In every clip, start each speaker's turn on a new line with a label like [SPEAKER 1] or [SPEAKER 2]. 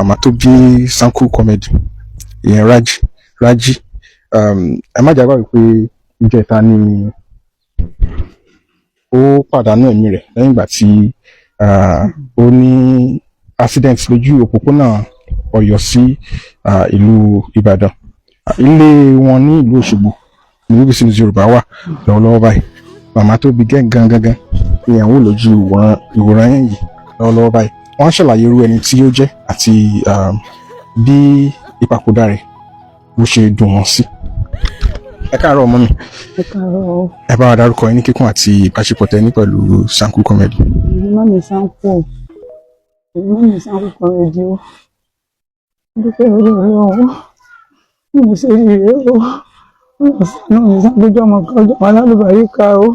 [SPEAKER 1] màmá tó bí Sanku Comedy ìyẹn Raji ẹ má jágbá wípé ìjẹta ni ó pàdánù ẹ̀mí rẹ̀ lẹ́yìn ìgbà tí ó ní accident lójú òpópónà Ọ̀yọ́ sí ìlú Ìbàdàn. Ilé wọn ní ìlú Òṣogbo ní BBC News Yorùbá wà lọ́wọ́lọ́wọ́ báyìí. Màmá tó bí gangan ìyàwó lójú ìwòran yẹn yìí lọ́wọ́lọ́wọ́ báyìí. Wọ́n ṣàlàyé irú ẹni tí ó jẹ́ àti bí ìpapòdà rẹ̀ bó ṣe dùn wọ́n sí. Ẹ káàárọ̀ ọmọ mi.
[SPEAKER 2] Ẹ káàárọ̀.
[SPEAKER 1] Ẹ bá wa dárúkọ yín ní kíkún àti ìbáṣepọ̀ tẹ́ ní pẹ̀lú Sanku Comedy.
[SPEAKER 2] Mami Sanku Comedy o. Dúpẹ́ orí Ọlọ́run. Bí mo ṣe rí rèé o. Wọ́n sànú mi sábójú ọmọ kan ọjọ́ alálùbáríkà o.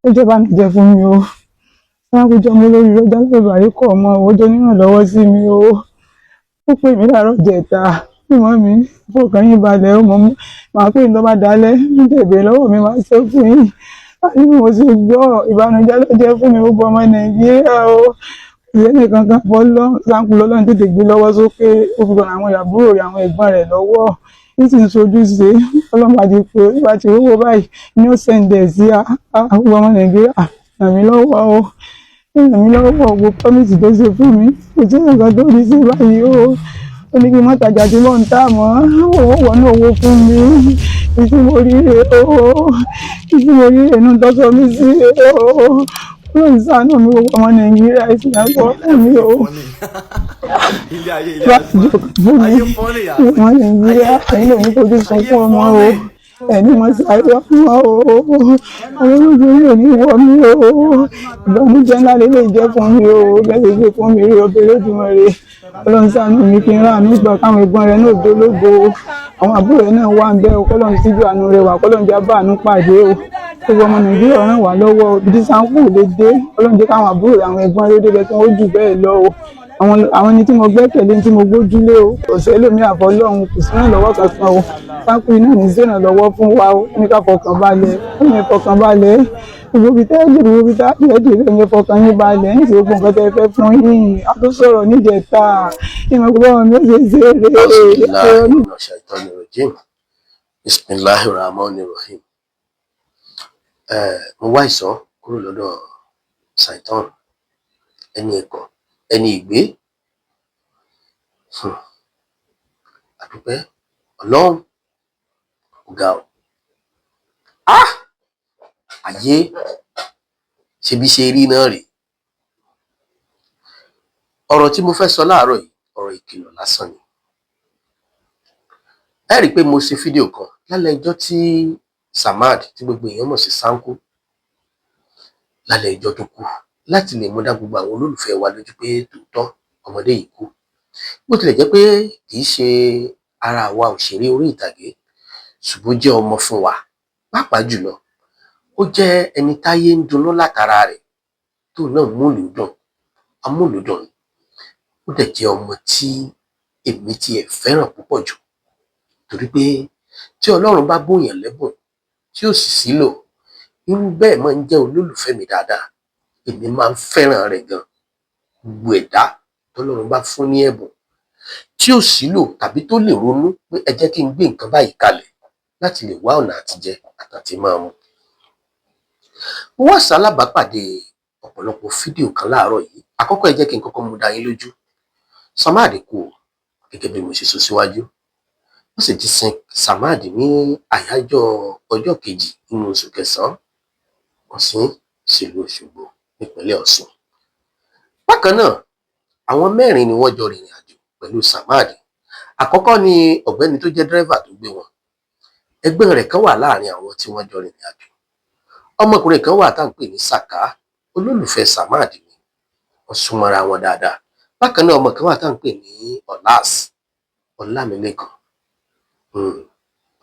[SPEAKER 2] Ó jẹ́ bánújẹ́ fún mi o. Sanku jọ mo lórí ọjọ́ alálùbáríkà ọmọ ọjọ́ nírànlọ́wọ́ sí mi o. Ó pè mí láàárọ̀ jẹta. Mọ́ mi fọkàn yín balẹ̀ ó mọ̀ máa pé ìtọ́ bá dalẹ̀ ń tẹ̀bẹ̀ lọ́wọ́ mi máa ṣe fún yín. Àbí mo ṣe gbọ́ ìbànújẹ́ ló jẹ́ fún mi gbogbo ọmọ Nàìjíríà o. Ìyẹn nìkan kan fọ́ lọ Sanku lọ́lọ́run tètè gbé lọ́wọ́ sókè ó fi gbọ́n àwọn àbúrò rẹ̀ àwọn ẹ̀gbọ́n rẹ̀ lọ́wọ́ ní sì ń sojú ṣe ọlọ́mọ àti pé ìgbà tí owó báyìí ni ó sẹ̀ǹdẹ̀ sí àwọn ọmọ Nàìjíríà ràn mí lọ́wọ́ o ràn mí lọ́wọ́ gbogbo promise tó ṣe fún mi kò sí nǹkan tó rí sí báyìí o. Ó ní kí n má tajà tí mò ń tà mọ́ owó wọnú owó fún mi ìsí mo rí rè o ìsí mo rí rè nù tọ́sọ mi sí o ó ń ṣàánú mi gbogbo ọmọ Nàìjíríà ìsìn àgbọ̀ mi o ọmọ Nàìjíríà ẹ̀yìn lòun fojú sọ fún ọmọ o ẹni mo sáré ọmọ o àwọn olóògbé yóò ní wọ mí o ìbànújẹ́ ńlá lélẹ̀ jẹ́ fún mi o bẹ́ẹ̀ ṣe fún mi rí obìnrin ojúmọ́ rẹ̀ Ọlọ́run ṣàánú mi kí n rà ní ìgbà káwọn ẹ̀gbọ́n rẹ̀ náà dológo àwọn àbúrò rẹ̀ náà wà ń bẹ o kọ́lọ́run síjú àánú rẹ̀ wà kọ́lọ́run jẹ́ bá àánú pàdé o gbogbo ọmọ Nàìjíríà ràn wá lọ́wọ́ ibi Sanku lè dé Ọlọ́run jẹ́ káwọn àbúrò rẹ̀ àwọn ẹ̀gbọ́n rẹ̀ débẹ̀ tí wọ́n jù bẹ́ẹ̀ lọ o àwọn ẹni tí mo gbẹ́kẹ̀lé tí mo gbójúlé o kò sẹ́lòmí àfọlọ́run kò sí ìrànlọ́wọ́ kankan o Sanku iná ní sí ìrànlọ́wọ́ fún wa o ní ká fọkàn balẹ̀ ní fọkàn balẹ̀ ìwòbí tẹ́lẹ̀ ìwòbí tẹ́lẹ̀ ẹ̀yẹ fọkàn yín balẹ̀ ní ìṣòwò nǹkan tẹ́ fẹ́ fún yín a tó sọ̀rọ̀ níjẹta ìmọ̀ gbogbo ọmọ mi ó ṣe ṣe rèé.
[SPEAKER 3] Bismillahirrahmanirrahim. Mo wá ìsọ́ kúrò lọ́dọ̀ Saitan ẹni ẹ̀kọ́ ẹni ìgbé àdúpẹ́ Ọlọ́run ọ̀gá o ayé ṣebí ṣe rí náà rèé. Ọ̀rọ̀ tí mo fẹ́ sọ láàárọ̀ yìí ọ̀rọ̀ ìkìlọ̀ lásán ni. Ẹ rí i pé mo ṣe fídíò kan lálẹ́ ẹjọ́ tí Samad tí gbogbo èèyàn mọ̀ sí Sanku lálẹ́ ẹjọ́ tó kú láti lè mú dá gbogbo àwọn olólùfẹ́ wa lójú pé tòótọ́ ọmọdé yìí kú bó tilẹ̀ jẹ́ pé kì í ṣe ara àwa òṣèré orí ìtàgé ṣùgbọ́n jẹ́ ọmọ fún wa pàápàá jùlọ ó jẹ́ ẹni táyé ń dunnú látara rẹ̀ tó náà amúlùdùn ó dẹ̀ jẹ́ ọmọ tí èmi tiẹ̀ fẹ́ràn púpọ̀ jù torí pé tí Ọlọ́run bá bóyàn lẹ́bùn tí ó sì sílò irú bẹ́ẹ̀ máa ń jẹ́ olólùfẹ́ mi dáadáa èmi máa ń fẹ́ràn rẹ̀ gan gbogbo ẹ̀dá tọ́lọ́run bá fún ní ẹ̀bùn tí ó sílò tàbí tó lè ronú pé ẹ jẹ́ kí n gbé nǹkan báyìí kalẹ̀ láti lè wá ọ̀nà àtijẹ àtàtì máa mu. Mo wá ṣalábàápàdé ọ̀pọ̀lọpọ̀ fídíò kan láàárọ̀ yìí àkọ́kọ́ ẹ jẹ́ kí n kọ́kọ́ mú dá yín lójú Samad kú gẹ́gẹ́ bí mo ṣe sọ síwájú wọ́n sì ti sin Samad ní àyájọ́ ọjọ́ kejì nínú oṣù kẹsàn-án Ọ̀ṣun sílùú Òṣogbo nípínlẹ̀ Ọ̀ṣun. Bákan náà àwọn mẹ́rin ni wọ́n jọ rìnrìn àjò pẹ̀lú Samad. Àkọ́kọ́ ni ọ̀gbẹ́ni tó jẹ́ dírẹ́fà tó gbé wọn ẹgbẹ́ rẹ̀ kan wà láàrin àwọn tí wọ́n jọ rìnrìn àjò ọmọkùnrin kan wà tá à ń pè ní Saka olólùfẹ́ Samad ni wọ́n súnmọ́ra wọn dáadáa. Bákan náà ọmọ kan wà tá à ń pè ní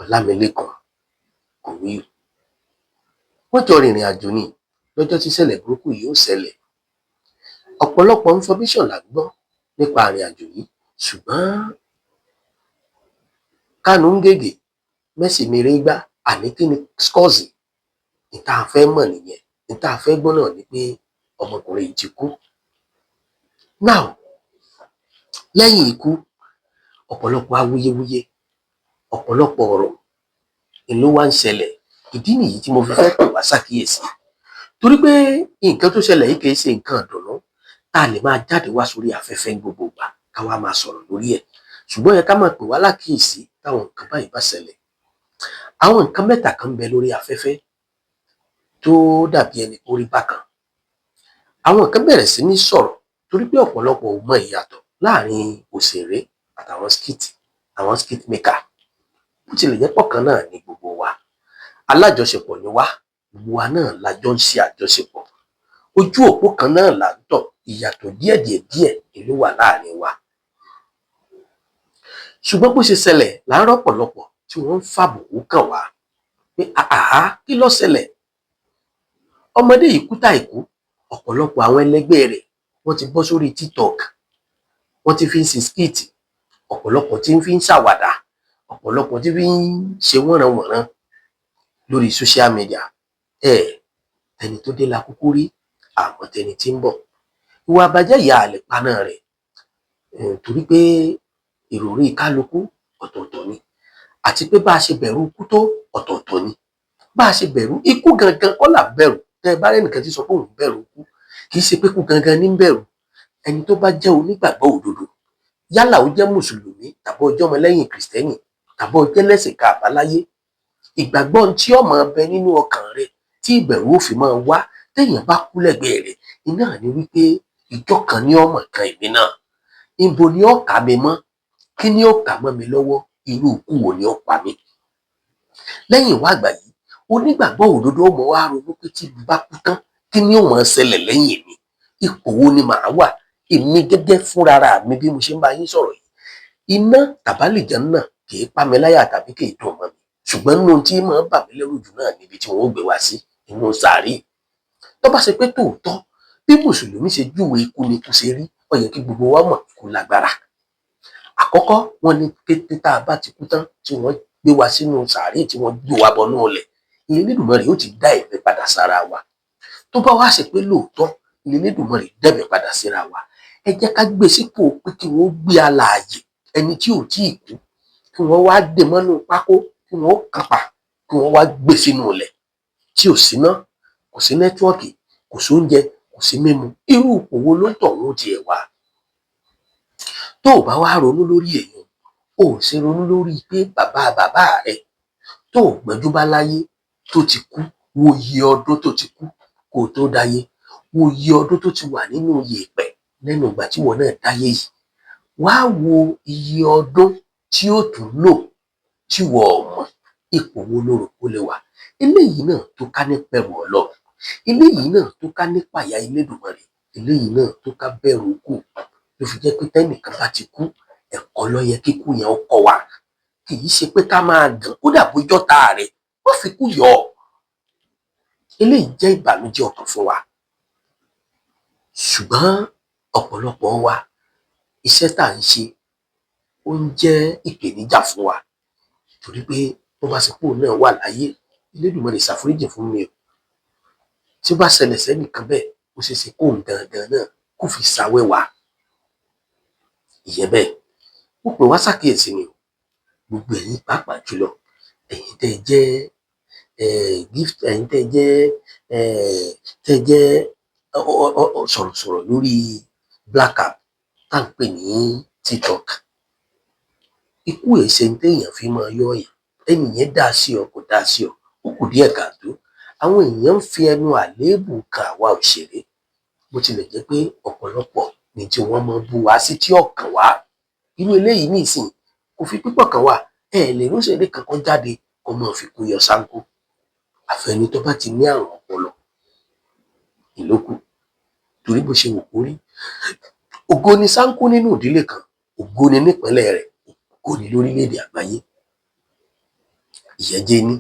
[SPEAKER 3] Ọlámilékan kò wí wọ́n jọ rìnrìn àjò ní lọ́jọ́ tí ṣẹlẹ̀ burúkú yìí ó ṣẹlẹ̀. Ọ̀pọ̀lọpọ̀ information là ń gbọ́ nípa àrìn àjò yìí ṣùgbọ́n kánú ń gègé mẹ́sì mèrè gbá àní kí ni skọ́ọ̀sì níta fẹ́ mọ̀ nìyẹn níta fẹ́ gbọ́ náà ni pé ọmọkùnrin yìí ti kú. now lẹ́yìn ikú ọ̀pọ̀lọpọ̀ awuyewuye ọ̀pọ̀lọpọ̀ ọ̀rọ̀ ló wá ń ṣẹlẹ̀. Ìdí nìyí tí mo fi fẹ́ pè wá ṣàkíyèsí, torí pé nǹkan tó ṣẹlẹ̀ yìí kì í ṣe nǹkan ìdùnnú tá a lè máa jáde wá sórí afẹ́fẹ́ ní gbogbo ìgbà ká wá máa sọ̀rọ̀ lórí ẹ̀, ṣùgbọ́n yẹ ká máa pè wá lákíyèsí táwọn nǹkan báyìí bá ṣẹlẹ̀. Àwọn nǹkan mẹ́ta kan ń bẹ lórí afẹ́fẹ́ tó dàbí ẹni kó rí bákan. Àwọn kan bẹ̀rẹ̀ sí ní sọ̀rọ̀ torí pé ọ̀pọ̀lọpọ̀ ò mọ ìyàtọ̀ láàrin òṣèré àtàwọn àwọn skit maker. Bó tilẹ̀ jẹ́ pọ̀ kan náà ni gbogbo wa, alájọṣepọ̀ ni wá, gbogbo wa náà la jọ ń ṣe àjọṣepọ̀, ojú òpó kan náà là ń tọ̀, ìyàtọ̀ díẹ̀ ló wà láàrin wa. Ṣùgbọ́n bó ṣe ṣẹlẹ̀ láàárọ̀ ọ̀pọ̀lọpọ̀ tí wọ́n ń fàbùkù kàn wá pé àhá kí ló ṣẹlẹ̀, ọmọdé yìí kú táìkú. Ọ̀pọ̀lọpọ̀ àwọn ẹlẹgbẹ́ rẹ̀ wọ́n ti bọ́ sórí TikTok, wọ́n ti fi ń ṣe skit, ọ̀pọ̀lọpọ̀ tí ń fi ń ṣàwàdà, ọ̀pọ̀lọpọ̀ tí fi ń ṣe wọ́nranwọ̀nran lórí social media. Ẹni tó dé la kúkú rí, àmọ́ tẹni tí ń bọ̀. Ìwà àbàjẹ́ ìyá àlè paná rẹ̀, torí pé ìròrí kálukú ọ̀tọ̀ọ̀tọ̀ ni, àti pé bá a ṣe bẹ̀rù ikú tó ọ̀tọ̀ọ̀tọ̀ ni. Bá a ṣe bẹ̀rù ikú gangan kọ́ là bẹ̀rù. Tẹ́ ẹ bá rẹ́nìkan tí sọ pé òun bẹ̀rù ikú, kì í ṣe pé ikú gangan ní bẹ̀rù. Ẹni tó bá jẹ́ onígbàgbọ́ òdodo, yálà ó jẹ́ mùsùlùmí tàbí ó jẹ́ ọmọlẹ́yìn kìrìsìtẹ́nì tàbí ó jẹ́ lẹ́sìn ká àbáláyé, ìgbàgbọ́ tí ó máa bẹ nínú ọkàn rẹ̀ tí ìbẹ̀rù ó fi máa wá téèyàn bá kú lẹ́gbẹ̀ẹ́ rẹ̀ iná ni wípé ìjọ kan ní ọmọ kan èmi náà, ibo ni ó kà mí mọ́, kí ni ó kà mọ́ mi lọ́wọ́, irú ikú wo ni ó pa mí. Lẹ́yìn ìwà àgbà yìí, onígbàgbọ́ òdodo ó mọ̀ wá ronú pé tí bá kú tán kí ni ó máa ṣẹlẹ̀ lẹ́yìn mi, ipò wo ni màá wà èmi gẹ́gẹ́ fúnrara mi bí mo ṣe ń bá yín sọ̀rọ̀ yìí. Iná tàbálìjánnà kì í pa mi láyà tàbí kì í dùn mọ́ mi, ṣùgbọ́n nínú tí máa ń bà mí lẹ́rù jù náà níbi tí wọ́n ó gbé wá sí, inú sàárì. Tó bá ṣe pé tòótọ́ bí mùsùlùmí ṣe júwe ikú ni ikú ṣe rí, ó yẹ kí gbogbo wa mọ̀ ikú lágbára. Àkọ́kọ́ wọn ni kété tá a bá ti kú tán tí wọ́n gbé wa sínú sàárì tí wọ́n gbé wa bọnú ilẹ̀, Elédùmarè yóò ti dá ẹ̀mí padà sára wa. Tó bá wá ṣe pé lóòótọ́ Elédùmarè dẹ́mi padà síra wa, ẹ jẹ́ ká gbé sípò pé kí wọ́n gbé alààyè ẹni tí ò tíì kú, kí wọ́n wá dè mọ́nú pákó, kí wọ́n kápá, kí wọ́n wá gbé sínú ilẹ̀ tí ò síná, kò sí nẹ́tíwọ́ọ̀kì, kò sóúnjẹ, kò sí mímu. Irú ipò wo ló ń tọ̀ wọ́n tiẹ̀ wá? Tó o bá wá ronú lórí èèyàn, o ò ṣe ronú lórí pé bàbá rẹ tó o gbẹ́jú bá láyé tó ti kú, wo iye ọdún tó ti kú kó o tó dáyé, wo iye ọdún tó ti wà nínú yèèpẹ̀ lẹ́nu ìgbà tí wọn náà dáyé yìí, wá wo iye ọdún tí ó tún lò tí wọ́n ò mọ̀, ipò wo ló rò kó lè wà. Eléyìí náà tó ká ní bẹ̀rù Ọlọ́run, eléyìí náà tó ká ní pàyà Elédùmarè, eléyìí náà tó ká bẹ̀rù ikú. Ló fi jẹ́ pé tẹ́nìkan bá ti kú, ẹ̀kọ́ ló yẹ kíkú yẹn ó kọ́ wa, kì í ṣe pé ká máa gàn ó dàbí jọ́ta rẹ̀ wọ́n fi kú yọ. Eléyìí jẹ́ ìbànújẹ́ ọkàn fún wa. Ṣùgbọ́n ọ̀pọ̀lọpọ̀ wa iṣẹ́ tá à ń ṣe ó ń jẹ́ ìpèníjà fún wa, torí pé bó bá ṣe pé òun náà wà láyé, Elédùmarè ṣàforíjì fún mi o, tí ó bá ṣẹlẹ̀ sẹ́nìkan bẹ́ẹ̀ ó ṣeé ṣe kóun gangan náà kó fi ṣàwẹ́wà. Ìyẹn bẹ́ẹ̀, ó pè wá ṣàkíyèsí ni o, gbogbo ẹ̀yin pàápàá jùlọ ẹ̀yin tẹ́ ẹ jẹ́ gift, ẹ̀yin tẹ́ ẹ jẹ́ sọ̀rọ̀sọ̀rọ̀ lórí Black App tá à ń pè ní TikTok. Ikú èsè ń téèyàn fi máa yọ ọ̀yàn, ẹni yẹn dá sí ọ kò dá sí ọ, ó kù díẹ̀ káàtó. Àwọn èèyàn ń fi ẹnu àléébù kan àwa òṣèré, bó tilẹ̀ jẹ́ pé ọ̀pọ̀lọpọ̀ ní tí wọ́n máa bú wa sí tí ọ̀kàn wá. Irú eléyìí nísìnyí kò fi pípọ̀ kan wà, lè róṣèré kankan jáde kó máa fi kú yọ sáńkú, àfẹni tó bá ti ní àrùn ọpọlọ ìlókù, torí bó ṣe wù kó rí. Ògo ni sáńkú nínú ìdílé kan, ògo ni nípínlẹ̀ rẹ̀, ògo ni lórílẹ̀-èdè àgbáyé. Ìyẹn jẹ́ ní.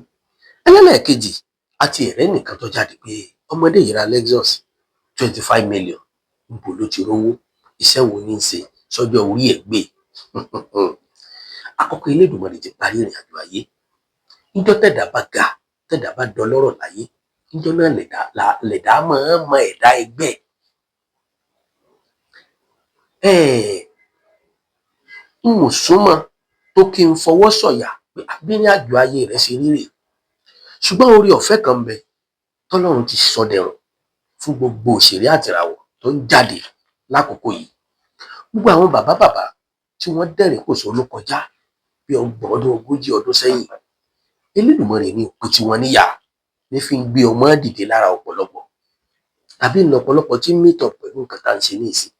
[SPEAKER 3] Ẹlẹ́lẹ́ẹ̀kejì, àti ẹ̀rẹ́ nìkan tó jáde pé ọmọdé yìí ra Lexus 25 million, níbo ló ti rówó, iṣẹ́ wo ní í ṣe, sọ́jọ́ orí ẹ̀ gbé. Àkọ́kọ́ Elédùmarè ti parí ìrìn àjò ayé. Níjọ́ tẹ̀dá bá ga, tẹ̀dá bá dọlọ́rọ̀ láyé, níjọ́ náà lẹ̀dá máa ń mọ ẹ̀dá ẹgbẹ́. n ò súnmọ́ tó kí n fọwọ́ sọ̀yà pé abíní àjò ayé rẹ̀ ṣe rí rèé, ṣùgbọ́n oore ọ̀fẹ́ kan ń bẹ tọ́lọ́run ti sọ dẹ̀rọ̀ fún gbogbo òṣèré àtìràwọ̀ tó ń jáde lákòókò yìí. Gbogbo àwọn bàbá tí wọ́n dẹ̀rìn pòṣónú kọjá bí 30 ọdún sẹ́yìn, Elédùmarè ní òkú tí wọ́n níyà ní fi ń gbé ọmọ dìde lára ọ̀pọ̀lọpọ̀, tàbí ní ọ̀pọ̀lọpọ̀ tí ń mìtọ̀ pẹ̀lú nǹkan tá à ń ṣe ní ìsìn.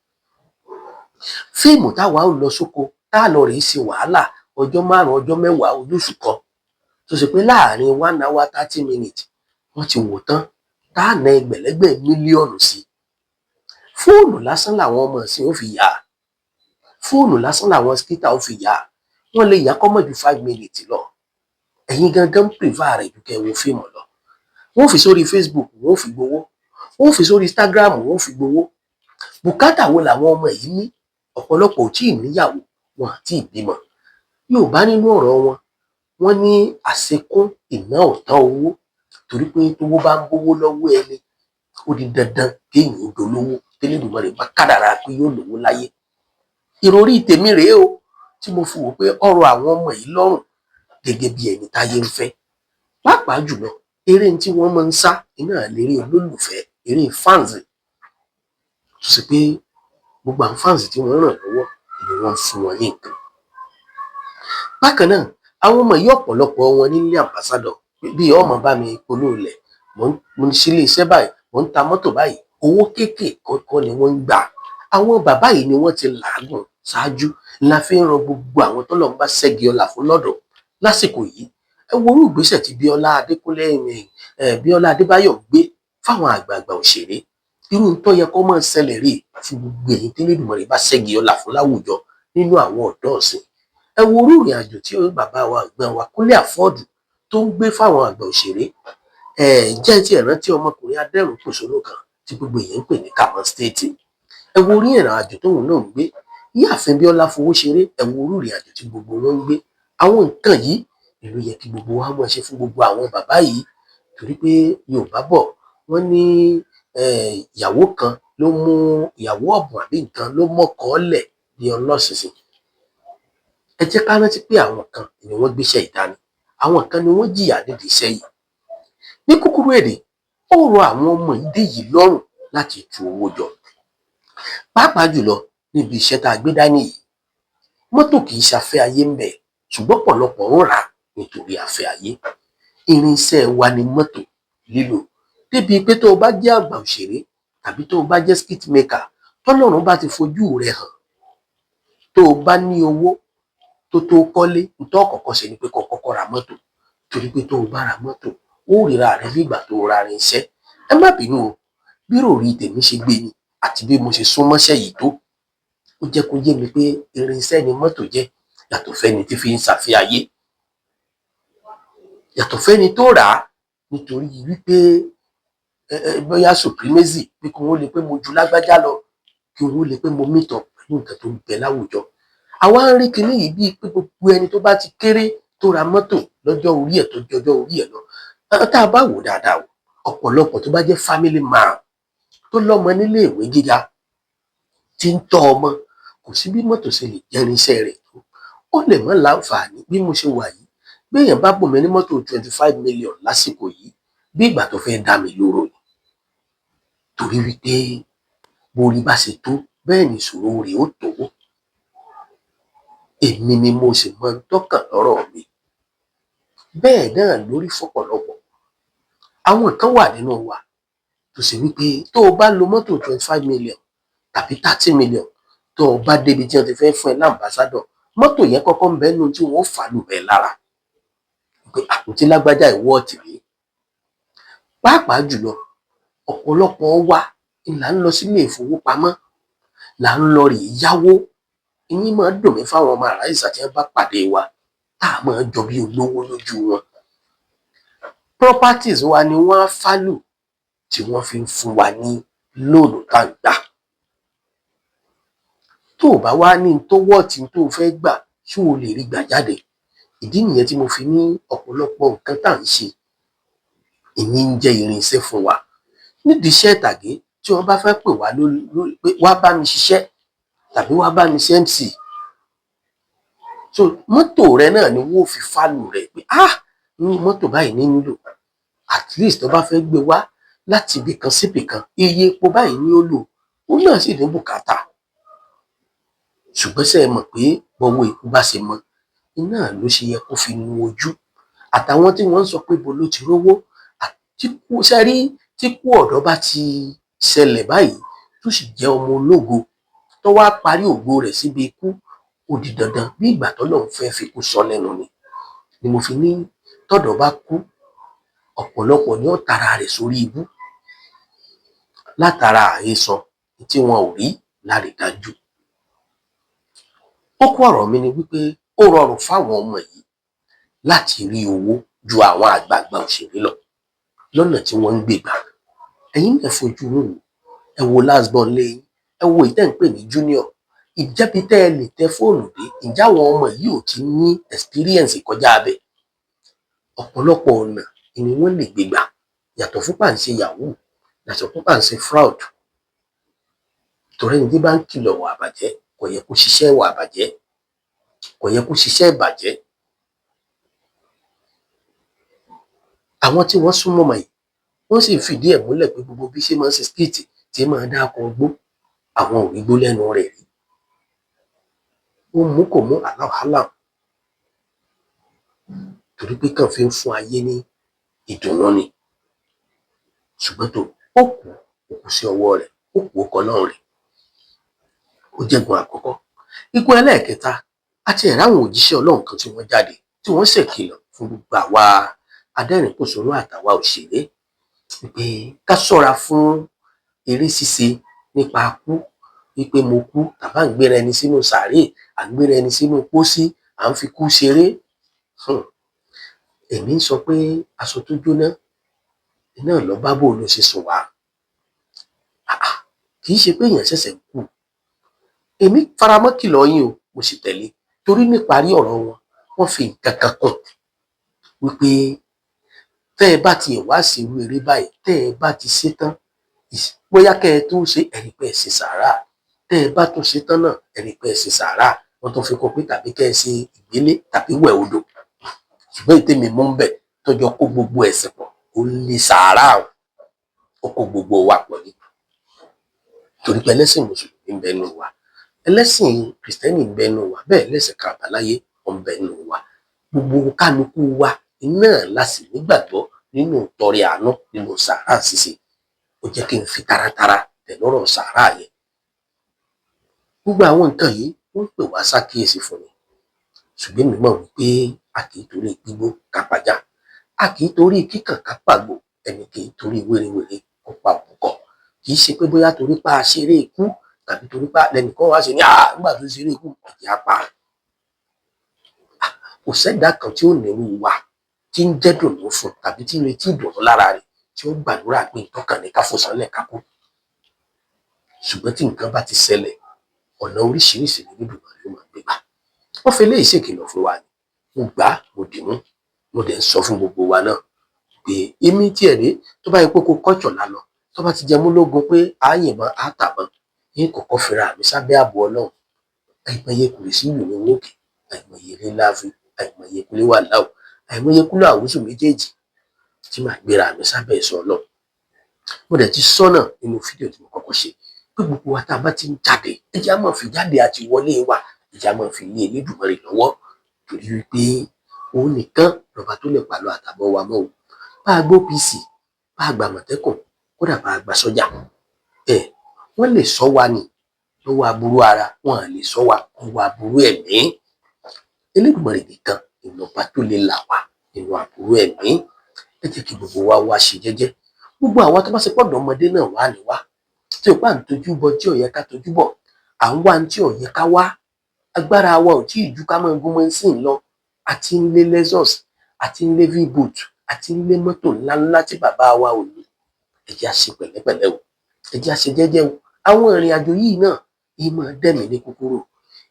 [SPEAKER 3] Fíìmù táwa ń lọ sóko tá a lọ rèé ṣe wàhálà ọjọ́ 5 ọjọ́ 10 olóṣù kan tó ṣe pé láàrin 1 hour 30 minutes wọ́n ti wò tán tá a ná ẹgbẹ̀lẹ́gbẹ̀ mílíọ̀nù sí. Fóònù lásán làwọn ọmọ ìsìn ó fi yà á, fóònù lásán làwọn skítà ó fi yà á, wọ́n lè yà á kọ́mọ̀ ju 5 minutes lọ. Ẹ̀yin gangan ń pèfà rẹ̀ ju kẹ́ wo fíìmù lọ. Wọ́n fi sórí Facebook wọ́n fi gbowó, wọ́n fi sórí Instagram wọ́n fi gbowó. Bùkátà wo làwọn ọmọ yìí ní? Ọ̀pọ̀lọpọ̀ ò tí ì níyàwó, wọn àti ìbímọ. Yorùbá nínú ọ̀rọ̀ wọn, wọ́n ní àṣekún ìná ọ̀tán owó, torí pé tówó bá ń bówó lọ́wọ́ ẹni ó di dandan kéèyàn ó dolówó tẹ́lẹ̀dùmarè bá kádàrá pé yóò lówó láyé. Ìròrí tèmi rèé o, tí mo fi wò pé ọ̀rọ̀ àwọn ọmọ yìí lọ́rùn gẹ́gẹ́ bí ẹni táyé ń fẹ́. Pàápàá jùlọ eré tí wọ́n máa ń sá iná lérè olólùfẹ́, eré fans tó ṣe pé gbogbo àwọn fans tí wọ́n ràn lọ́wọ́ ni wọ́n fún wọn ní nǹkan. Bákan náà àwọn ọmọ yìí ọ̀pọ̀lọpọ̀ wọn nílé ambassador bí ọmọ bá mi polówó lẹ̀, mo ń sílé iṣẹ́ báyìí, mo ń ta mọ́tò báyìí, owó kéékèèké kọ́ ni wọ́n ń gbà. Àwọn bàbá yìí ni wọ́n ti làágùn ṣáájú, la fi ń ran gbogbo àwọn tọ́lọ́run bá ṣẹ́gi ọlá fún lọ́dọ̀ lásìkò yìí. Ẹ wo orú ìgbésẹ̀ tí Bíọ́lá Adébáyọ̀ gbé fáwọn àgbààgbà òṣèré. Irú tó yẹ kó máa ṣẹlẹ̀ rèé fún gbogbo ẹ̀yin tí Elédùmarè bá ṣẹ́gi ọlá fún láwùjọ nínú àwọn ọ̀dọ́ ọ̀sìn. Ẹ wo orú ìrìn àjò tí bàbá wa àgbà wa Kúnlé Àfọ́ọ̀dù tó ń gbé fáwọn àgbà òṣèré. Jẹ́ ti ẹ̀rántí ọmọkùnrin adẹ́rùn pòṣónú kan tí gbogbo èèyàn ń pè ní Kàmọ́ Stéètì. Ẹ wo orí ìrìn àjò tóun náà ń gbé. Ìyáàfin Bíọ́lá Fowóṣeré, ẹ wo orú ìrìn àjò tí gbogbo wọn ń gbé. Àwọn nǹkan yìí ló yẹ kí gbogbo wa máa ṣe fún gbogbo àwọn bàbá yìí, torí pé Yorùbá bọ̀ wọ́n ní ìyàwó kan ló mú ìyàwó ọ̀bùn àbí nǹkan ló mọ́kọ̀ọ́lẹ̀ ní ọlọ́ṣinṣin. Ẹ jẹ́ ká rántí pé àwọn kan ni wọ́n gbéṣẹ́ ìdání, àwọn kan ni wọ́n jìyà nídìí iṣẹ́ yìí. Ní kúkúrú èdè, ó rọ àwọn ọmọ ìdí yìí lọ́rùn láti tu owó jọ. Pàápàá jùlọ níbi iṣẹ́ tá a gbé dání yìí, mọ́tò kì í ṣafẹ́ ayé ń bẹ̀, ṣùgbọ́n pọ̀lọpọ̀ ń rà nítorí afẹ́ ayé. Irinṣẹ́ wa ni mọ́tò lílò, débi pé tó o bá jẹ́ àgbà òṣèré tàbí tó o bá jẹ́ skit maker, tọ́lọ́run bá ti fojú rẹ̀ hàn, tó o bá ní owó tó kọ́lé, nítorí ọ̀kọ̀ọ̀kan ṣe ni pé kó kọ́kọ́ ra mọ́tò, torí pé tó o bá ra mọ́tò ó ríra rẹ bí ìgbà tó o ra irinṣẹ́. Ẹ má bínú o, bí ròrí tèmi ṣe gbé ni àti bí mo ṣe súnmọ́ṣẹ́ yìí tó, ó jẹ́ kó yé mi pé irinṣẹ́ ni mọ́tò jẹ́, yàtọ̀ fẹ́ni tí fi ń ṣàfihàn ayé, yàtọ̀ fẹ́ni tó rà á nítorí wípé bóyá supremacy, pé kí wọ́n lè pé mo ju lágbájá lọ, kí wọ́n lè pé mo mìtọ̀ pẹ̀lú nǹkan tó ń bẹ láwùjọ. Àwa ń rí kinní yìí bíi pé gbogbo ẹni tó bá ti kéré tó ra mọ́tò lọ́jọ́ orí ẹ̀ tó jọjọ́ orí ẹ̀ lọ. Tá a bá wò dáadáa o, ọ̀pọ̀lọpọ̀ tó bá jẹ́ family man tó lọ́mọ nílé ìwé gíga tí ń tọ́ ọmọ, kò sí bí mọ́tò ṣe lè jẹ́ irinṣẹ́ rẹ̀ tó. Ó lè mọ́ láǹfààní bí mo ṣe wà yìí. Bí èèyàn bá bùn mí ní mọ́tò 25 million lásìkò yìí, bí ìgbà tó fẹ́ dá mi lóró ni. Torí wípé borí bá ṣe tó bẹ́ẹ̀ ni ìṣòro rẹ̀ ó tó. Èmi ni mo sì mọ ń tọ́kàn lọ́rọ̀ mi. Bẹ́ẹ̀ náà lórí fọ́pọ̀lọpọ̀. Àwọn kan wà nínú wa tó ṣe wípé tó o bá lo mọ́tò 25 million tàbí 30 million, tó o bá débi tí wọ́n ti fẹ́ fún ẹ lámbàsádọ̀, mọ́tò yẹn kọ́kọ́ ń bẹ nínú tí wọ́n fà lù bẹ́ẹ̀ lára. Pé àkùntí lágbájá ìwọ ọ̀tì rí. Pàápàá jùlọ ọ̀pọ̀lọpọ̀ wa là ń lọ sílé ìfowópamọ́, là ń lọ rè yáwó. Ìyín máa dùn mí fáwọn ọmọ àráìsà tí wọ́n bá pàdé wa, tá a máa jọ bí olówó lójú wọn. Properties wa ni wọ́n á fálù tí wọ́n fi ń fún wa ní lóònù tá ń gbà. Tó o bá wá ní tó wọ́ọ̀tì tó o fẹ́ gbà, ṣé o lè rí gbà jáde? Ìdí nìyẹn tí mo fi ní ọ̀pọ̀lọpọ̀ nǹkan tá à ń ṣe ìní ń jẹ́ irinṣẹ́ fún wa. Nídìí iṣẹ́ ìtàgé tí wọ́n bá fẹ́ pè wá lórí pé wá bá mi ṣiṣẹ́, tàbí wá bá mi ṣe MC. So mọ́tò rẹ náà ni wọ́n fi fálù rẹ̀ pé ní mọ́tò báyìí ní nílò, at least tó bá fẹ́ gbé wá láti ibì kan síbì kan iye epo báyìí ni ó lò, òun náà sì ní bùkátà. Ṣùgbọ́n ṣé ẹ mọ̀ pé bọ́wọ́ epo bá ṣe mọ iná ló ṣe yẹ kó fi nu ojú. Àtàwọn tí wọ́n ń sọ pé bo ló ti rówó, sẹ́rí tí kú ọ̀dọ́ bá ti ṣẹlẹ̀ báyìí tó sì jẹ́ ọmọ ológo tó wá parí ògo rẹ̀ síbi ikú, ó di dandan bí ìgbà tọ́lọ́run fẹ́ fi kú sọ lẹ́nu ni mo fi ní tọ́dọ̀ bá kú ọ̀pọ̀lọpọ̀ ni ó tara rẹ̀ sórí ibú látara àhesọ tí wọn ò rí lárídájú. Ó kó ọ̀rọ̀ mi ni wípé ó rọrùn fáwọn ọmọ yìí láti rí owó ju àwọn àgbààgbà òṣèré lọ lọ́nà tí wọ́n ń gbé gbà. Ẹ̀yin náà fojú rò ó, ẹ wo last born lẹ́yìn, ẹ wo ìtẹ́ ń pè ní junior, ìjẹ́bi tẹ́ ẹ lè tẹ fóònù dé, ǹjẹ́ àwọn ọmọ yìí ò ti ní experience kọjá abẹ? Ọ̀pọ̀lọpọ̀ ọ̀nà ni wọ́n lè gbé gbà yàtọ̀ fún pàǹṣẹ yahoo, yàtọ̀ fún pàǹṣẹ fraud. Torí ẹni tí bá ń kìlọ̀ wà àbàjẹ́ kò yẹ kó ṣiṣẹ́ wà àbàjẹ́, kò yẹ kó ṣiṣẹ́ ìbàjẹ́. Àwọn tí wọ́n súnmọ́ mọ̀ yìí wọ́n sì fìdí ẹ̀ múlẹ̀ pé gbogbo bí ṣe máa ń ṣe skit tí máa ń dáko gbó, àwọn ò rí gbó lẹ́nu rẹ̀ rí. Ó mú kò mú àláhàlà torí pé kàn fi ń fún ayé ní ìdùnnú ni. Ṣùgbọ́n tó ó kù sí ọwọ́ rẹ̀, ó kù ọkọ̀ náà rẹ̀. Ó jẹ́gun àkọ́kọ́. Igun ẹlẹ́ẹ̀kẹta, àti ẹ̀rọ àwọn òjíṣẹ́ Ọlọ́run kan tí wọ́n jáde tí wọ́n ṣèkìlọ̀ fún gbogbo àwa adẹ́rìn-pòṣónú àtàwa òṣèré pé ká ṣọ́ra fún eré ṣíṣe nípa kú, wípé mo kú tàbá ń gbéra ẹni sínú sàárè, à ń gbéra ẹni sínú pósí, à ń fi kú ṣeré. Èmi ń sọ pé aṣọ tó jóná iná lọ bá bò ló ṣe sùn wá. Kì í ṣe pé èèyàn ṣẹ̀ṣẹ̀ ń kú. Èmi faramọ́ kìlọ̀ yín o, mo sì tẹ̀lé, torí níparí ọ̀rọ̀ wọn wọ́n fi nǹkan kan kún wípé tẹ́ ẹ bá ti wá sí irú eré báyìí, tẹ́ ẹ bá ti ṣe tán, bóyá kẹ́ ẹ tó ṣe ẹ̀rí pé ẹ ṣe sàárà, tẹ́ ẹ bá tún ṣe tán náà ẹ̀rí pé ẹ ṣe sàárà. Wọ́n tún fi kún pé tàbí kẹ́ ẹ ṣe ìgbélé tàbí wẹ̀ odò. Ṣùgbọ́n ìtẹ́mi mú ń bẹ̀ tọ́jọ́ kó gbogbo ẹ̀sìn pọ̀, ó lé sàárà ó kó gbogbo wa pọ̀ ní. Torí pé ẹlẹ́sìn mùsùlùmí ń bẹ nínú wa, ẹlẹ́sìn kìrìsìtẹ́nì ń bẹ nínú wa, bẹ́ẹ̀ lẹ́sìn kan àbáláyé ó ń bẹ nínú wa. Gbogbo kálukú wa iná la sì nígbàgbọ́ nínú tọrẹ àánú, nínú sàárà ṣíṣe. Ó jẹ́ kí n fi taratara tẹ̀lọ́rọ̀ sàárà yẹn. Gbogbo àwọn nǹkan yìí wọ́n ń pè wá ṣàkíyèsí fún mi. Ṣùgbọ́n mi mọ̀ wípé a kì í torí gbígbó kápájá, a kì í torí kíkàn kápàgbò, ẹni kì í torí wérewère kó pa òkúkọ. Kì í ṣe pé bóyá torí pa ṣeré ikú tàbí torí pa lẹ́nìkan wá ṣe ní nígbà tó ṣeré ikú ẹ̀jẹ̀ apá. Kò sẹ́dá kan tí ó nírú wa tí ń jẹ́ dùnú fún tàbí tí ń retí ìdùnnú lára rẹ̀ tí ó gbàdúrà pé ìtọ́kàn ní káfọ́sánlẹ̀ kákó. Ṣùgbọ́n tí nǹkan bá ti ṣẹlẹ̀, ọ̀nà oríṣiríṣi ní bíbélì ló máa ń gbé gbà. Wọ́n fi eléyìí ṣèkìlọ̀ fún wa ni. Mo gbà á, mo dì mú, mo dẹ̀ ń sọ fún gbogbo wa náà pé èmi tí ẹ̀ rí tó bá yẹ pé kó kọ́jọ̀ lálọ, tó bá ti jẹ mú lógun pé á yìnbọn á tàbọn, yín kọ̀ọ̀kan fira mi sábẹ́ ààbò Ọlọ́run. Àìmọye kùrì sí ìlú ní wókè, àìmọye ilé láàfin, àìmọye kúlé wà láwù, àìmọye kúlé àwùjọ méjèèjì tí màá gbéra mi sábẹ́ ìṣọ́ Ọlọ́run. Mo dẹ̀ ti sọ́nà nínú fídíò tí mo kọ́kọ́ ṣe pé gbogbo wa tá a bá ti ń jáde, ẹ jẹ́ á máa fi jáde àti wọlé wa, ẹ jẹ́ á máa fi lé Elédùmarè lọ́wọ́, torí wípé òun nìkan lọ́ba tó lè pàlọ́ àtàbọ̀ wa mọ́ o. Bá a gbọ́ PC, bá a gba Àmọ̀tẹ́kùn, kódà bá a gba sọ́jà, wọ́n lè sọ wa ní lọ́wọ́ aburú ara, wọn à lè sọ wa lọ́wọ́ aburú ẹ̀mí. Elédùmarè nìkan ìlọ́ba tó lè là wá nínú aburú ẹ̀mí. Ẹ jẹ́ kí gbogbo wa wá ṣe jẹ́jẹ́. Gbogbo àwọn tó bá ṣe pọ̀dọ̀ ọmọdé náà wà ní wá tí ò bá ń tojú bọ tí ò yẹ ká tojú bọ̀, à ń wá ní tí ò yẹ ká wá. Agbára wa ò tí ì ju ká máa gún mọ́ sí ń lọ. Àti ń lé Lexus, àti ń lé V-boot, àti ń lé mọ́tò ńláńlá tí bàbá wa ò ní. Ẹ jẹ́ á ṣe pẹ̀lẹ́pẹ̀lẹ́ o, ẹ jẹ́ á ṣe jẹ́jẹ́ o. Àwọn ìrìn àjò yìí náà yìí máa dẹ̀mí ní kúkúrú,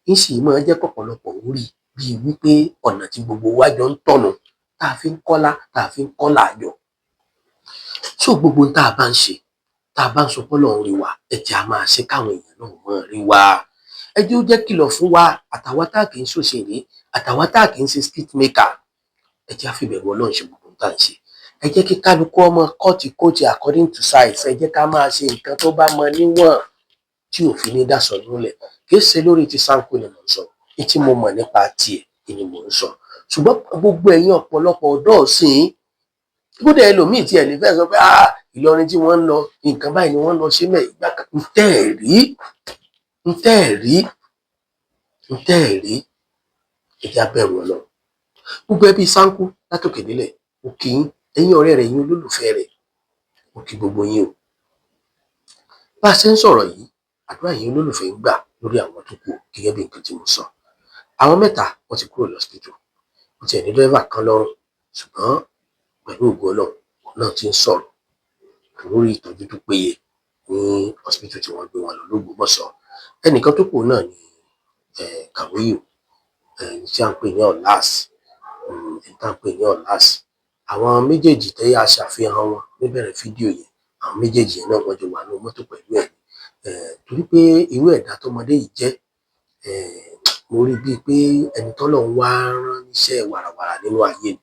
[SPEAKER 3] yìí sì máa jẹ́ pọ̀pọ̀lọpọ̀ orí bíi wípé ọ̀nà tí gbogbo wa jọ ń tọ̀nà tá a fi ń kọ́lá, tá a fi ń kọ́lá àjọ. So gbogbo tá a bá ń ṣe, tá a bá ń sọ pé Ọlọ́run rí wa, ẹ jẹ́ á máa ṣe káwọn èèyàn náà máa rí wa. ẹ jẹ́ ó jẹ́ kìlọ̀ fún wa àtàwa tá kì í ṣòṣèré àtàwa tá kì í ṣe skit maker ẹ jẹ́ á fìbẹ̀rù Ọlọ́run ṣe gbogbo ohun tá à ń ṣe ẹ jẹ́ kí kálukú ọmọ kọ́ọ̀tì according to size ẹ jẹ́ ká máa ṣe nǹkan tó bá mọ níwọ̀n tí òfin ní dásọ lólẹ̀ kì í ṣe lórí ti Sanko ni mò ń sọ ní tí mo mọ̀ nípa tiẹ̀ ni mò ń sọ ṣùgbọ́n gbogbo ẹ̀yin ọ̀pọ̀lọpọ̀ ọ̀dọ́ ọ̀sìn kódà ẹlòmíì tí ẹ lè fẹ́ sọ pé Ìlọrin tí wọ́n ń lọ nǹkan báyìí ni wọ́n ń lọ ṣe mẹ́ ìgbà kan ń tẹ́ ẹ̀ rí ẹ̀jẹ̀ abẹ́rù Ọlọ́run gbogbo ẹbí Sanko látòkè délẹ̀ ó kí yín ẹ̀yin ọ̀rẹ́ rẹ̀ yín olólùfẹ́ rẹ̀ ó kí gbogbo yín o bá a ṣe ń sọ̀rọ̀ yìí àdúrà yín olólùfẹ́ ń gbà lórí àwọn tó kù gẹ́gẹ́ bí nǹkan tí mo sọ àwọn mẹ́ta wọ́n ti kúrò lọ́sítítù wọ́n ti ẹ̀ ní dírẹ́fà kan lọ́rùn ṣùgbọ́n pẹ̀lú ògo Ọlọ́run náà ti ń sọ̀rọ̀ lórí ìtọ́jú tó péye ní hospital tí wọ́n gbé wọn lọ l'Ógbómọ̀ṣọ́ ẹnìkan tó kù náà ni Kàwéyò tí à ń pè ní Ọ̀làs àwọn méjèèjì tẹ́ a ṣàfihàn wọn níbẹ̀rẹ̀ fídíò yẹn àwọn méjèèjì yẹn náà wọ́n jọ wà ní mọ́tò pẹ̀lú ẹ̀ torí pé irú ẹ̀dá tọmọdé yìí jẹ́ mo rí bíi pé ẹni tọ́lọ́run wá rán níṣẹ́ wàràwàrà nínú ayé ni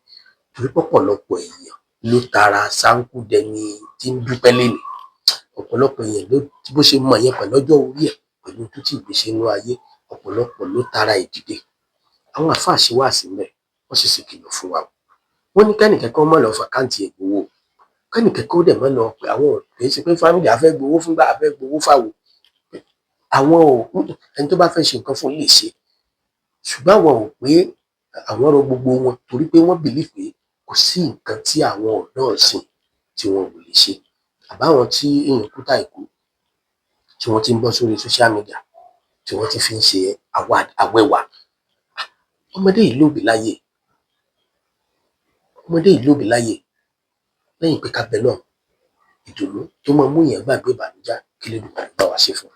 [SPEAKER 3] torí pọ̀pọ̀lọpọ̀ èèyàn ló tara Sanko dẹni tí ń dúpẹ́ lẹ́nu ọ̀pọ̀lọpọ̀ èèyàn ló bó ṣe mọ̀ yẹn pẹ̀lú ọjọ́ orí ẹ̀ pẹ̀lú tó ti gbèsè inú ayé ọ̀pọ̀lọpọ̀ ló tara ìdìde àwọn àfáà ṣe wá sí mẹ́ wọ́n sì sì kìlọ̀ fún wa wọ́n ní kẹ́nìkẹ́kọ́ mọ́ lọ fàkáǹtì ẹ̀ gbowó kẹ́nìkẹ́kọ́ dẹ̀ mọ́ lọ pé àwọn kì í ṣe pé fámìlì afẹ́ gbowó fúngbà afẹ́ gbowó fáwo àwọn ẹni tó bá fẹ́ ṣe nǹkan fún lè ṣe ṣùgbọ́n àwọn ò pé àwọn ọ̀rọ̀ gbogbo wọn torí pé wọ́n bìlí pé kò sí nǹkan tí àwọn ọ̀dọ́ ọ̀sìn tí wọn ò lè ṣe àbáwọn tí èèyàn kú táìkú tí wọ́n ti ń bọ́ sórí social media tí wọ́n ti fi ń ṣe àwẹ̀wà ọmọdé yìí lóbi láyè lẹ́yìn pé ká bẹ náà ìdùnnú tó máa mú èèyàn gbàgbé ìbànújẹ́ kí lè dùn bá wa ṣe fún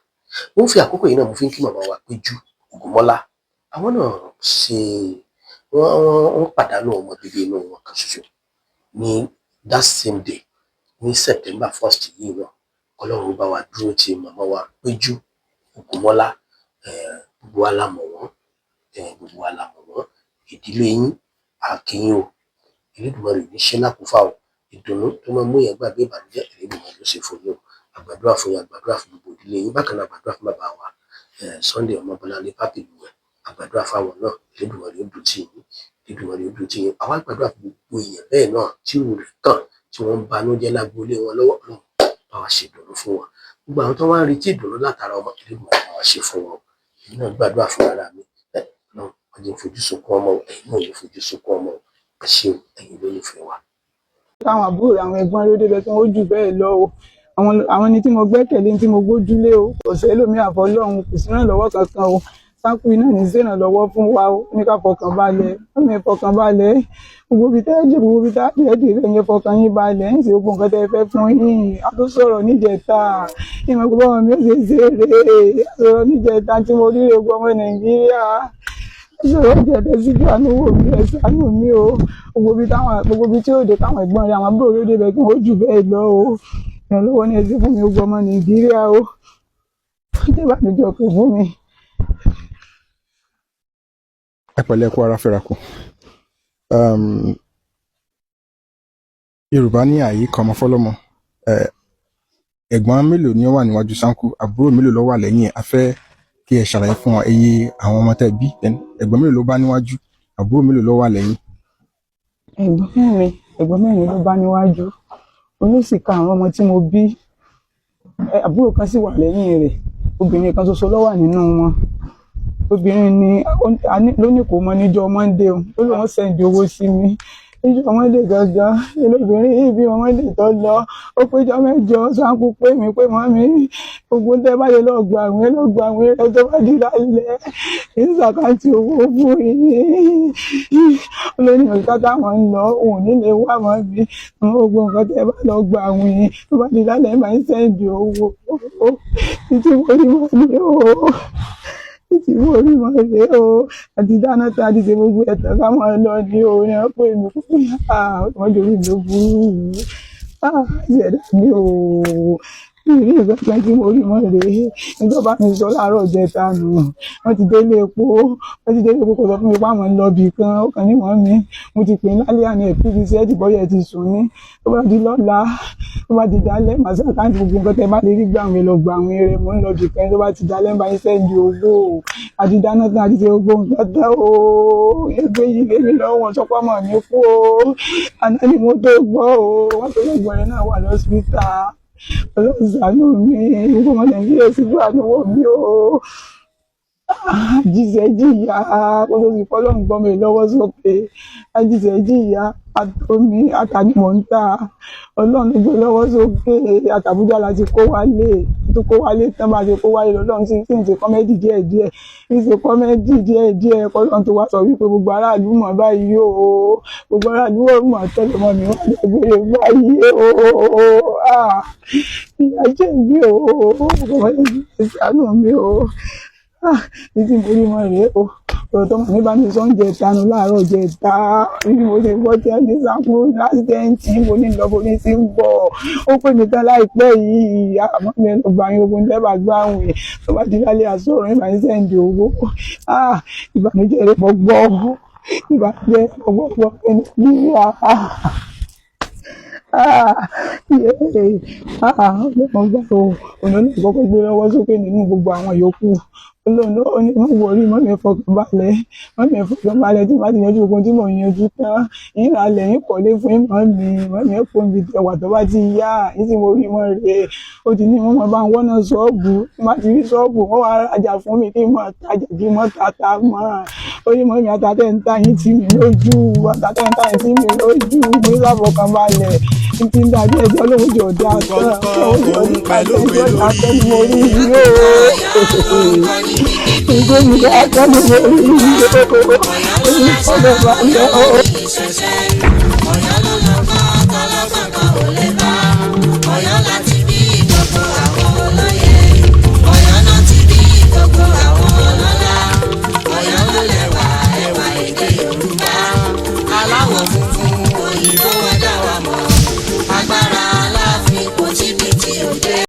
[SPEAKER 3] un mo fi àkókò yìí náà mo fi ń kí màmá wa Péjú Ògúnmọ́lá àwọn náà wọ́n pàdánù ọmọ bíbí inú wọn kan ṣoṣo ní that same day ní September 1st yìí náà Ọlọ́run bá wa dúró ti màmá wa Péjú Ògúnmọ́lá gbogbo wa la mọ̀ wọ́n ìdílé yín àkíyìn o Elédùmarè ní ṣe lákòófà o ìdùnnú tó máa mú yẹn gbàgbé ìbànújẹ́ Elédùmarè ló ṣe fún yín o àgbàdúrà fún yín àgbàdúrà fún gbogbo ìdílé yín bákan náà àgbàdúrà fún bàbá wa Sunday Ọmọbọ́láńlé Pápẹ́lúwẹ̀ àgbàdúrà fáwọn náà Elédùmarè ó dùn tì yín àwọn àgbàdúrà fún gbogbo èèyàn bẹ́ẹ̀ náà tí ò rí kàn tí wọ́n ń banújẹ́ lágboolé wọn lọ́wọ́ náà bá wa ṣe ìdùnnú fún wọn gbogbo àwọn tó wá ń retí ìdùnnú látara ọmọ Elédùmarè bá wa ṣe fún wọn èyí náà gbàdúrà fún ara mi náà wọ́n jẹ́ fojú sunkún ọmọ ẹ̀yin náà lè fojú sunkún ọmọ ẹ ṣeun ẹ̀yin ló nífẹ̀ẹ́ wa.
[SPEAKER 2] táwọn àbúrò àwọn ẹ̀gbọ́n ló débẹ̀ tí wọ́n jù bẹ́ẹ̀ lọ o àwọn ni tí mo gbẹ́kẹ̀lé tí mo gbójúlé o kò sẹ́lòmí àfọlọ́run kò sí ìrànlọ́wọ́ kankan o Sanko iná ní sí ìrànlọ́wọ́ fún wa o ní ká fọkàn balẹ̀ ọmọ ẹ fọkàn balẹ̀ gbogbo ibi tẹ́ẹ̀dì gbogbo ibi tẹ́ẹ̀dì rẹ̀ ní fọkàn yín balẹ̀ ń ṣe gbogbo nǹkan tẹ́ fẹ́ fún yín a tó sọ̀rọ̀ níjẹta ìmọ̀ gbogbo ọmọ mi ò ṣe ṣeré sọ̀rọ̀ níjẹta tí mo rí gbogbo ọmọ Nàìjíríà sọ̀rọ̀ jẹ̀dẹ̀ síjú àánú wò mí ẹ̀ ṣàánú mi o gbogbo ibi tí ó dé káwọn ẹ̀gbọ́n rẹ̀ àwọn àbúrò ló débẹ̀ kí wọ́n jù bẹ́ẹ̀ lọ o ìrànlọ́wọ́ ní ẹsẹ̀ fún mi gbogbo ọmọ Nàìjíríà o ìjọba mi jọ pé fún mi.
[SPEAKER 1] ẹ pẹ̀lẹ́ kú ara fẹ́ra kù Yorùbá ní ààyè kan ọmọ fọlọ́mọ ẹ̀gbọ́n mélòó ni ó wà níwájú Sanko àbúrò mélòó ló wà lẹ́yìn a fẹ́ kí ẹ ṣàlàyé fún wa iye àwọn ọmọ tẹ́ bí ẹ̀gbọ́n mélòó ló bá níwájú àbúrò mélòó ló wà lẹ́yìn.
[SPEAKER 2] ẹ̀gbọ́n mẹ́rin ló bá níwájú olùsìkà àwọn ọmọ tí mo bí àbúrò kan sì wà lẹ́yìn rẹ̀ obìnrin kan ṣoṣo ló wà nínú wọn obìnrin ni lónìí kò mọ níjọ́ Monday ó lóun sẹ́ndì owó sí mi níjọ́ Monday gangan olóbìnrin yìí bí Monday tó lọ ó péjọ mẹ́jọ Sanko pé mi pé mọ́ mi gbogbo tẹ́ bá lè lọ gba àwọn rẹ tó bá di lálẹ́ ìsàkántì owó fún yín olóyìn òkúta táwọn ń lọ òun nílé wà mọ́ mi gbogbo nǹkan tẹ́ bá lọ gba àwọn yìí tó bá di lálẹ́ máa ń sẹ́ndì owó títí mo rí mọ́ mi o títí mo rí mọ́ mi o àti dáná tí a ti ṣe gbogbo ẹ̀tọ́ ká máa lọ ní o ní wọ́n pè mí pé wọ́n jòrí ló burú ìṣẹ̀dá ní o ìrí ìgbàgbọ́ tí mo rí mọ́ rèé ìjọba mi sọ láàárọ̀ jẹta nù wọ́n ti délé epo kò sọ fún mi pé àwọn ń lọ bì kan ó kàn ní wọ́n mi mo ti pè é lálẹ́ àná ẹ̀kú ibi iṣẹ́ ìbọ̀yẹ̀ ti sùn ní tó bá di lọ́la tó bá di dálẹ́ màá sàkáǹtì gbogbo nǹkan tẹ́ bá lè rí gbà àwọn èlò gbà àwọn eré mo ń lọ bì kan tó bá ti dálẹ́ ń bá yín sẹ́ndì owó àti dáná tán àti ṣe gbogbo nǹkan tán o ẹgbẹ́ yìí lé mi lọ́wọ́ sọ́pọ̀ mọ̀ mi kú o àná ni mo tó gbọ́ o wọ́n tó lọ́gbọ̀n rẹ̀ náà wà lọ́sibítà Ọlọ́run ṣàánú mi gbogbo ọmọ Nàìjíríà sì gbọ́ àdúgbò mi o àjíṣẹ́ jìyà kó tó ti fọ́lọ́run gbọ́ mi lọ́wọ́ sókè àjíṣẹ́ jìyà àtòmí àtànímọ̀ ń tà Ọlọ́run ló gbé lọ́wọ́ sókè àtàbújá la ti kó wálé tó kó wálé tán bá ti kó wálé lọ́lọ́run sì ń ṣe kọ́mẹ́dì díẹ̀díẹ̀ ń ṣe kọ́mẹ́dì díẹ̀díẹ̀ kọ́lọ́run tó wá sọ wípé gbogbo aráàlú mọ̀ báyìí o gbogbo aráàlú mọ̀ tẹ́lẹ̀ mọ́ mi wọ́n dẹ́gbẹ̀rẹ̀ báyìí o ìyá jẹ́ mi o gbogbo ẹ̀ ṣàánú mi o títí mo rí wọn rèé o ọ̀rọ̀ tó mọ̀ nípa mi sọ́njẹ́ ìtanu láàárọ̀ jẹ́ ìta bí mo ṣe gbọ́ tí ẹni sáfù lásìdẹ́ǹtì mo ní lọ bó ní ti ń bọ̀ ó pè mí tán láìpẹ́ yìí àmọ́ mi lọ gba yín ogun lẹ́bà gbá àwìn tó bá di lálẹ́ àsọ̀rọ̀ ìgbà ní sẹ́ǹdì owó ìbànújẹ́ rẹ̀ pọ̀ gbọ́ ìbànújẹ́ rẹ̀ pọ̀ gbọ́ ẹni níyà ọlọ́run gbà tó ọ̀nà náà kọ́kọ́ gbé lọ́wọ́ sókè nínú gbogbo àwọn yòókù olóòlò ó ní wọ́n wọrí mọ́mí ẹ̀fọ́kànbalẹ̀ tí wọ́n ti yanjú ogun tí mò ń yanjú tán ìrìn alẹ̀ yín kọ́lé fún mọ́mí ẹ̀fọ́ ibi ẹ̀wà tó bá ti yá yín tí mo rí mọ́ rè ó ti ní wọ́n máa bá ń wọ́nà ṣọ́ọ̀bù tí wọ́n ti rí ṣọ́ọ̀bù wọ́n wá rajà fún mi kí n máa tajà kí n máa tata mọ́ ó ní mọ́mí àtàtẹ̀ ń ta yín tì mí lójú àtàtẹ̀ ń ta yín tì mí lójú ní ìsàfọ̀kànbalẹ̀ títí ń dàbí ẹjọ́ lóhùn jọ dá tán lóhùn jọ dá tán ni mo rí yóò ìgbé mi dá tán ni mo rí yóò ìfọ̀dọ̀ bá yọ.